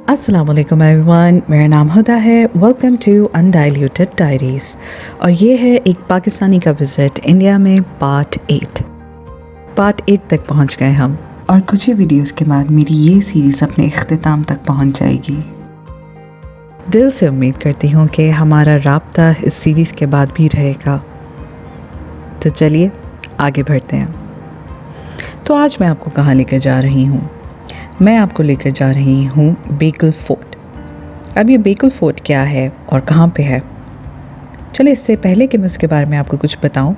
अस्सलाम वालेकुम एवरीवन, मेरा नाम हुदा है। वेलकम टू अनडाइल्यूटेड डायरीज़ और ये है एक पाकिस्तानी का विज़िट इंडिया में पार्ट 8 तक पहुंच गए हम और कुछ ही वीडियोस के बाद मेरी ये सीरीज़ अपने इख्तिताम तक पहुंच जाएगी। दिल से उम्मीद करती हूँ कि हमारा राब्ता इस सीरीज़ के बाद भी रहेगा। तो चलिए आगे बढ़ते हैं। तो आज मैं आपको कहाँ लेकर जा रही हूँ? मैं आपको लेकर जा रही हूँ बेकल फोर्ट। अब ये बेकल फोर्ट क्या है और कहाँ पे है? चलिए इससे पहले कि मैं उसके बारे में आपको कुछ बताऊँ,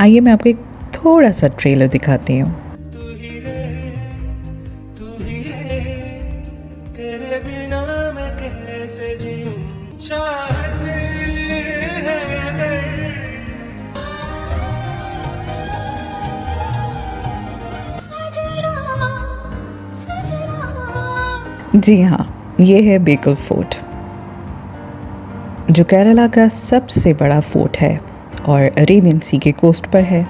आइए मैं आपको एक थोड़ा सा ट्रेलर दिखाती हूँ। जी हाँ, ये है बेकल फोर्ट जो केरला का सबसे बड़ा फोर्ट है और अरेबियन सी के कोस्ट पर है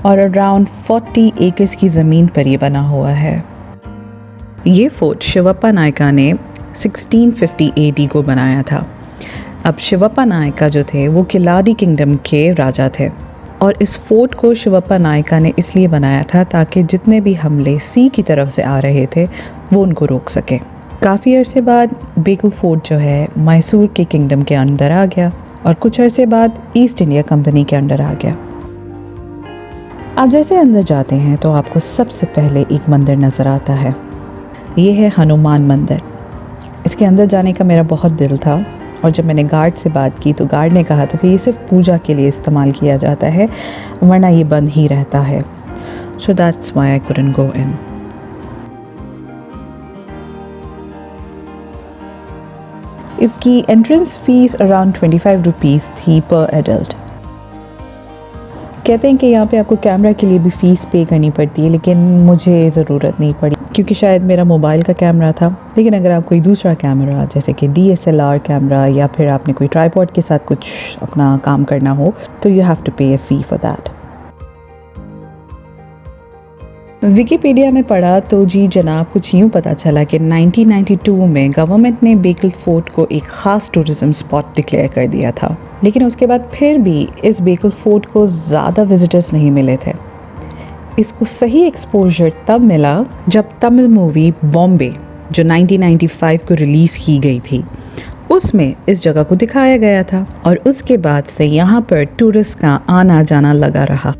और अराउंड 40 एकर्स की ज़मीन पर ये बना हुआ है। ये फोर्ट शिवप्पा नायका ने 1650 AD को बनाया था। अब शिवप्पा नायका जो थे वो किलाडी किंगडम के राजा थे और इस फोर्ट को शिवप्पा नायका ने इसलिए बनाया था ताकि जितने भी हमले सी की तरफ से आ रहे थे वो उनको रोक सके। काफ़ी अरसे बाद बेकल फोर्ट जो है मैसूर के किंगडम के अंदर आ गया और कुछ अरसे बाद ईस्ट इंडिया कंपनी के अंडर आ गया। आप जैसे अंदर जाते हैं तो आपको सबसे पहले एक मंदिर नज़र आता है। ये है हनुमान मंदिर। इसके अंदर जाने का मेरा बहुत दिल था और जब मैंने गार्ड से बात की तो गार्ड ने कहा था कि ये सिर्फ पूजा के लिए इस्तेमाल किया जाता है, वरना ये बंद ही रहता है। So that's why I couldn't go in. इसकी एंट्रेंस फीस अराउंड 25 रुपीज़ थी पर एडल्ट। कहते हैं कि यहाँ पे आपको कैमरा के लिए भी फ़ीस पे करनी पड़ती है, लेकिन मुझे ज़रूरत नहीं पड़ी क्योंकि शायद मेरा मोबाइल का कैमरा था। लेकिन अगर आप कोई दूसरा कैमरा जैसे कि DSLR कैमरा या फिर आपने कोई ट्राइपॉड के साथ कुछ अपना काम करना हो तो यू हैव टू पे अ फ़ी फॉर दैट। विकिपीडिया में पढ़ा तो जी जनाब कुछ यूँ पता चला कि 1992 में गवर्नमेंट ने बेकल फोर्ट को एक ख़ास टूरिज़म स्पॉट डिक्लेयर कर दिया था, लेकिन उसके बाद फिर भी इस बेकल फोर्ट को ज़्यादा विजिटर्स नहीं मिले थे। इसको सही एक्सपोजर तब मिला जब तमिल मूवी बॉम्बे जो 1995 को रिलीज़ की गई थी उसमें इस जगह को दिखाया गया था और उसके बाद से यहाँ पर टूरिस्ट का आना जाना लगा रहा।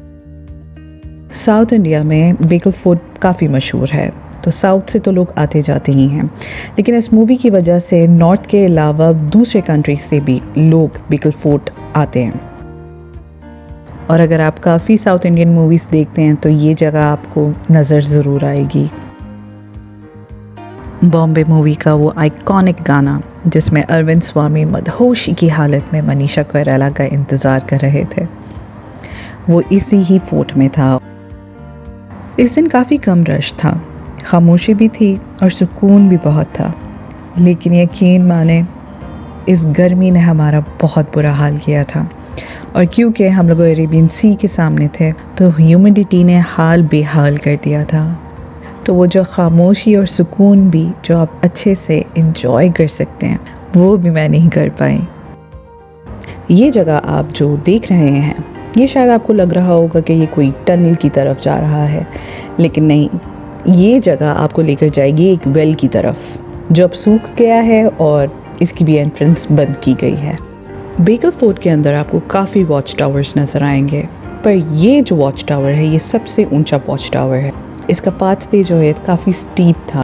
साउथ इंडिया में बेकल फोर्ट काफ़ी मशहूर है, तो साउथ से तो लोग आते जाते ही हैं, लेकिन इस मूवी की वजह से नॉर्थ के अलावा दूसरे कंट्रीज से भी लोग बेकल फोर्ट आते हैं। और अगर आप काफ़ी साउथ इंडियन मूवीज़ देखते हैं तो ये जगह आपको नज़र ज़रूर आएगी। बॉम्बे मूवी का वो आइकॉनिक गाना जिसमें अरविंद स्वामी मदहोशी की हालत में मनीषा कोइराला का इंतज़ार कर रहे थे, वो इसी ही फोर्ट में था। इस दिन काफ़ी कम रश था, खामोशी भी थी और सुकून भी बहुत था, लेकिन यकीन माने इस गर्मी ने हमारा बहुत बुरा हाल किया था। और क्योंकि हम लोग अरेबियन सी के सामने थे तो ह्यूमिडिटी ने हाल बेहाल कर दिया था। तो वो जो खामोशी और सुकून भी जो आप अच्छे से एंजॉय कर सकते हैं वो भी मैं नहीं कर पाई। ये जगह आप जो देख रहे हैं ये शायद आपको लग रहा होगा कि ये कोई टनल की तरफ जा रहा है, लेकिन नहीं, ये जगह आपको लेकर जाएगी एक वेल की तरफ जो अब सूख गया है और इसकी भी एंट्रेंस बंद की गई है। बेकल फोर्ट के अंदर आपको काफ़ी वॉच टावर्स नज़र आएंगे, पर ये जो वॉच टावर है ये सबसे ऊंचा वॉच टावर है। इसका पाथ पे जो है काफ़ी स्टीप था,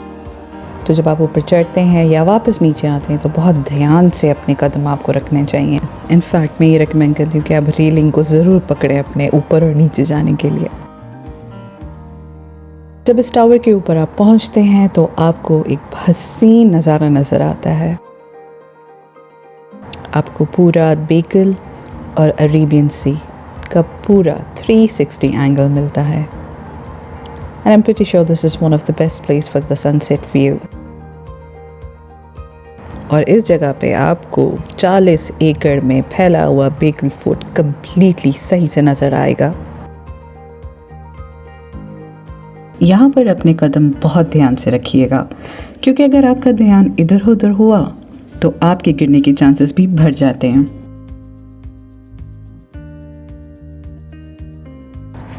तो जब आप ऊपर चढ़ते हैं या वापस नीचे आते हैं तो बहुत ध्यान से अपने कदम आपको रखने चाहिए। इनफैक्ट मैं ये रिकमेंड करती हूँ कि आप रेलिंग को ज़रूर पकड़ें अपने ऊपर और नीचे जाने के लिए। जब इस टावर के ऊपर आप पहुँचते हैं तो आपको एक हसीन नज़ारा नज़र आता है। आपको पूरा बेकल और अरेबियन सी का पूरा 360 एंगल मिलता है। And I'm pretty sure this is one of the best place for the sunset view. और इस जगह पे आपको 40 एकड़ में फैला हुआ बेकल फोर्ट कम्प्लीटली सही से नज़र आएगा। यहाँ पर अपने कदम बहुत ध्यान से रखिएगा क्योंकि अगर आपका ध्यान इधर उधर हुआ तो आपके गिरने के चांसेस भी बढ़ जाते हैं।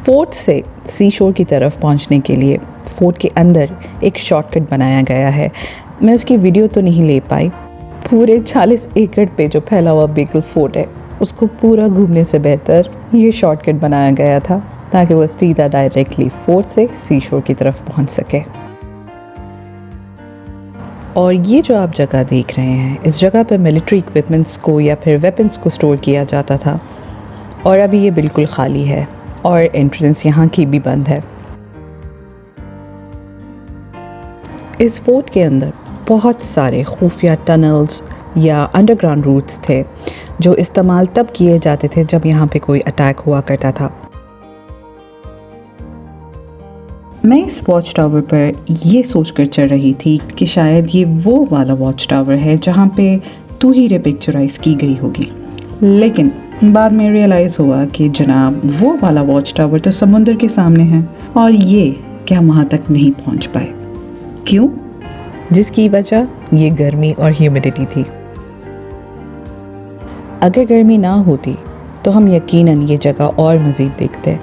फोर्ट से सी शोर की तरफ पहुंचने के लिए फोर्ट के अंदर एक शॉर्टकट बनाया गया है। मैं उसकी वीडियो तो नहीं ले पाई। पूरे 40 एकड़ पे जो फैला हुआ बेकल फोर्ट है उसको पूरा घूमने से बेहतर ये शॉर्टकट बनाया गया था ताकि वो सीधा डायरेक्टली फोर्ट से सी शोर की तरफ पहुंच सके। और ये जो आप जगह देख रहे हैं, इस जगह पर मिलिट्री इक्विपमेंट्स को या फिर वेपन्स को स्टोर किया जाता था और अभी ये बिल्कुल खाली है और एंट्रेंस यहाँ की भी बंद है। इस फोर्ट के अंदर बहुत सारे खुफिया टनल्स या अंडरग्राउंड रूट्स थे जो इस्तेमाल तब किए जाते थे जब यहाँ पे कोई अटैक हुआ करता था। मैं इस वॉच टावर पर ये सोचकर चढ़ रही थी कि शायद ये वो वाला वॉच टावर है जहाँ पे तू हीरे पिक्चराइज की गई होगी, लेकिन बाद में रियलाइज़ हुआ कि जनाब वो वाला वॉच टावर तो समुंदर के सामने है और ये कि हम वहाँ तक नहीं पहुँच पाए। क्यों? जिसकी वजह ये गर्मी और ह्यूमिडिटी थी। अगर गर्मी ना होती तो हम यकीनन ये जगह और मज़ीद देखते,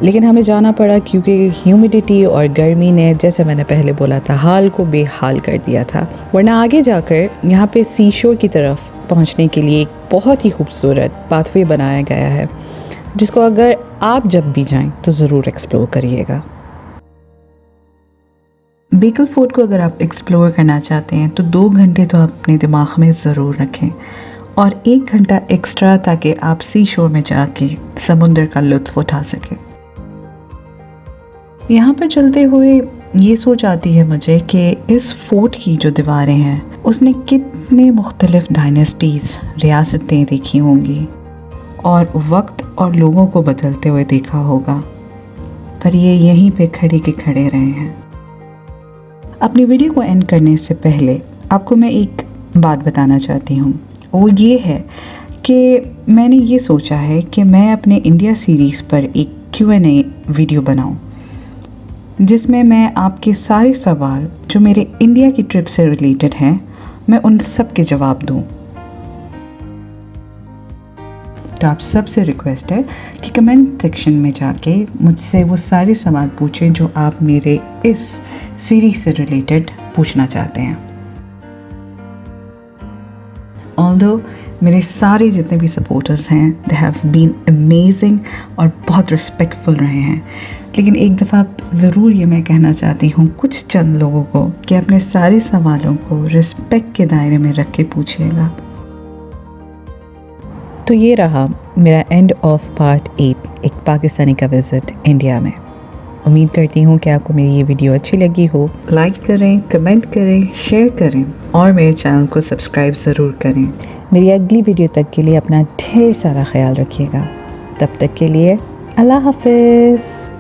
लेकिन हमें जाना पड़ा क्योंकि ह्यूमिडिटी और गर्मी ने, जैसे मैंने पहले बोला था, हाल को बेहाल कर दिया था। वरना आगे जाकर यहाँ पे सी शोर की तरफ पहुँचने के लिए एक बहुत ही खूबसूरत पाथवे बनाया गया है जिसको अगर आप जब भी जाएं तो ज़रूर एक्सप्लोर करिएगा। बेकल फोर्ट को अगर आप एक्सप्लोर करना चाहते हैं तो 2 घंटे तो अपने दिमाग में ज़रूर रखें और 1 घंटा एक्स्ट्रा ताकि आप सी शोर में जाके समुंदर का लुत्फ़ उठा सकें। यहाँ पर चलते हुए ये सोच आती है मुझे कि इस फोर्ट की जो दीवारें हैं उसने कितने मुख्तलिफ डायनेस्टीज़, रियासतें देखी होंगी और वक्त और लोगों को बदलते हुए देखा होगा, पर ये यहीं पे खड़े के खड़े रहे हैं। अपनी वीडियो को एंड करने से पहले आपको मैं एक बात बताना चाहती हूँ। वो ये है कि मैंने ये सोचा है कि मैं अपने इंडिया सीरीज़ पर एक Q&A वीडियो बनाऊँ जिसमें मैं आपके सारे सवाल जो मेरे इंडिया की ट्रिप से रिलेटेड हैं, मैं उन सब के जवाब दूँ। तो आप सबसे रिक्वेस्ट है कि कमेंट सेक्शन में जाके मुझसे वो सारे सवाल पूछें जो आप मेरे इस सीरीज से रिलेटेड पूछना चाहते हैं। ऑल्दो मेरे सारे जितने भी सपोर्टर्स हैं दे हैव बीन अमेजिंग और बहुत रिस्पेक्टफुल रहे हैं, लेकिन एक दफ़ा ज़रूर ये मैं कहना चाहती हूँ कुछ चंद लोगों को कि अपने सारे सवालों को रिस्पेक्ट के दायरे में रख के पूछिएगा। तो ये रहा मेरा एंड ऑफ पार्ट 8, एक पाकिस्तानी का विज़िट इंडिया में। उम्मीद करती हूँ कि आपको मेरी ये वीडियो अच्छी लगी हो। लाइक करें, कमेंट करें, शेयर करें और मेरे चैनल को सब्सक्राइब ज़रूर करें। मेरी अगली वीडियो तक के लिए अपना ढेर सारा ख्याल रखिएगा। तब तक के लिए अल्लाह हाफ़िज़।